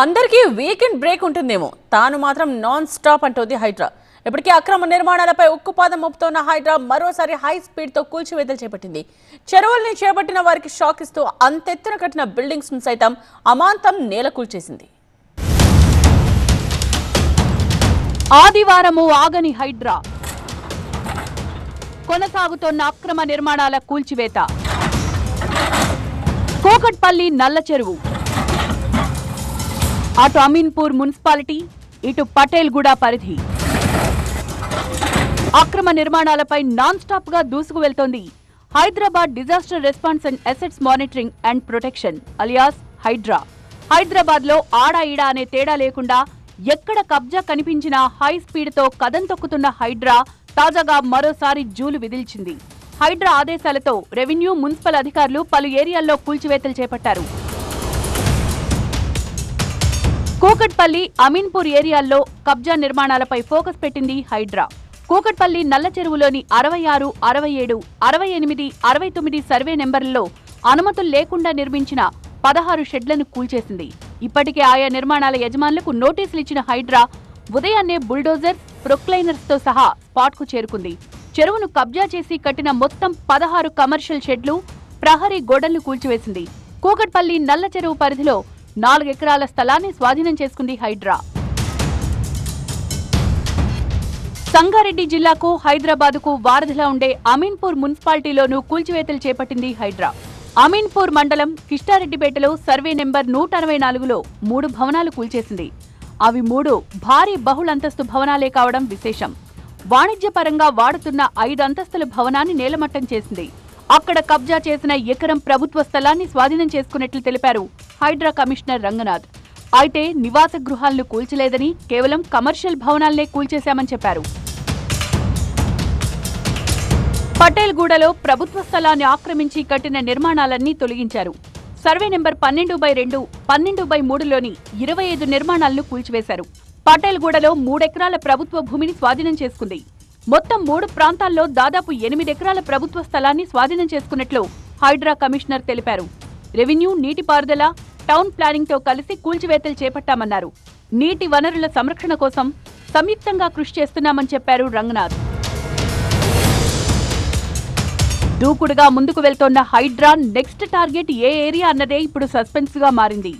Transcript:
అందరికీ weekend break ఉంటుందేమో తాను మాత్రం నాన్ స్టాప్ అంటోంది హైడ్రా. ఇప్పటికే అక్రమ నిర్మాణాలపై ఉక్కుపాదం మోపుతోన్న హైడ్రా మరోసారి హై స్పీడ్ తో కూల్చివేతలు చేపట్టింది. చెరువుల్ని చేపట్టిన వారికి షాక్ ఇస్తూ అంతెత్తున కట్టిన బిల్డింగ్స్ సైతం అమాంతం నేల కూల్చేసింది. ఆదివారము ఆగని హైడ్రా, కొనసాగుతోన్న అక్రమ నిర్మాణాల కూల్చివేత. కూకట్పల్లి నల్ల చెరువు, అటు అమీన్పూర్ మున్సిపాలిటీ, ఇటు పటేల్గూడ పరిధి. అక్రమ నిర్మాణాలపై నాన్ స్టాప్ గా దూసుకు వెళ్తోంది Hyderabad disaster response and assets monitoring and protection alias Hydraa. Hyderabad లో ఆడా ఈడా అనే తేడా లేకుండా ఎక్కడ కబ్జా కనిపించినా హై స్పీడ్ తో కదం తొక్కుతున్న హైడ్రా తాజాగా మరోసారి జూలు విదిల్చింది. హైడ్రా ఆదేశాలతో రెవెన్యూ, మున్సిపల్ అధికారులు పలు ఏరియాల్లో కూల్చివేతలు చేపట్టారు. కూకట్పల్లి, అమీన్పూర్ ఏరియాల్లో కబ్జా నిర్మాణాలపై ఫోకస్ పెట్టింది హైడ్రా. కూకట్పల్లి నల్ల చెరువులోని 66, 67, 68, 69 సర్వే నెంబర్లలో అనుమతులు లేకుండా నిర్మించిన 16 షెడ్లను కూల్చేసింది. ఇప్పటికే ఆయా నిర్మాణాల యజమానులకు నోటీసులు ఇచ్చిన హైడ్రా ఉదయాన్నే బుల్డోజర్స్, ప్రొక్లైనర్స్ తో సహా స్పాట్ కు చేరుకుంది. చెరువును కబ్జా చేసి కట్టిన మొత్తం 16 కమర్షియల్ షెడ్లు, ప్రహరీ గోడలను కూల్చివేసింది. కూకట్పల్లి నల్ల చెరువు పరిధిలో 4 ఎకరాల స్థలాన్ని స్వాధీనం చేసుకుంది హైడ్రా. సంగారెడ్డి జిల్లాకు, హైదరాబాద్కు వారధిలా ఉండే అమీన్పూర్ మున్సిపాలిటీలోనూ కూల్చివేతలు చేపట్టింది హైడ్రా. అమీన్పూర్ మండలం కిష్టారెడ్డిపేటలో సర్వే నెంబర్ 164లో 3 భవనాలు కూల్చేసింది. అవి 3 భారీ బహుళంతస్తు భవనాలే కావడం విశేషం. వాణిజ్యపరంగా వాడుతున్న 5 అంతస్తుల భవనాన్ని నేలమట్టం చేసింది. అక్కడ కబ్జా చేసిన ఎకరం ప్రభుత్వ స్థలాన్ని స్వాధీనం చేసుకున్నట్లు తెలిపారు హైడ్రా కమిషనర్ రంగనాథ్. అయితే నివాస గృహాలను కూల్చలేదని, కేవలం కమర్షియల్ భవనాలనే కూల్చేశామని చెప్పారు. పటేల్గూడలో ప్రభుత్వ స్థలాన్ని ఆక్రమించి కట్టిన నిర్మాణాలన్నీ తొలగించారు. సర్వే నెంబర్ 12/2, 12/3లోని 25 నిర్మాణాలను కూల్చివేశారు. పటేల్గూడలో 3 ఎకరాల ప్రభుత్వ భూమిని స్వాధీనం చేసుకుంది. మొత్తం 3 ప్రాంతాల్లో దాదాపు 8 ఎకరాల ప్రభుత్వ స్థలాన్ని స్వాధీనం చేసుకున్నట్లు హైడ్రా కమిషనర్ తెలిపారు. రెవెన్యూ, నీటిపారుదల, టౌన్ ప్లానింగ్ తో కలిసి కూల్చివేతలు చేపట్టామన్నారు. నీటి వనరుల సంరక్షణ కోసం సంయుక్తంగా కృషి చేస్తున్నామని చెప్పారు రంగనాథ్. దూకుడుగా ముందుకు వెళ్తోన్న హైడ్రా నెక్స్ట్ టార్గెట్ ఏ ఏరియా అన్నదే ఇప్పుడు సస్పెన్స్ గా మారింది.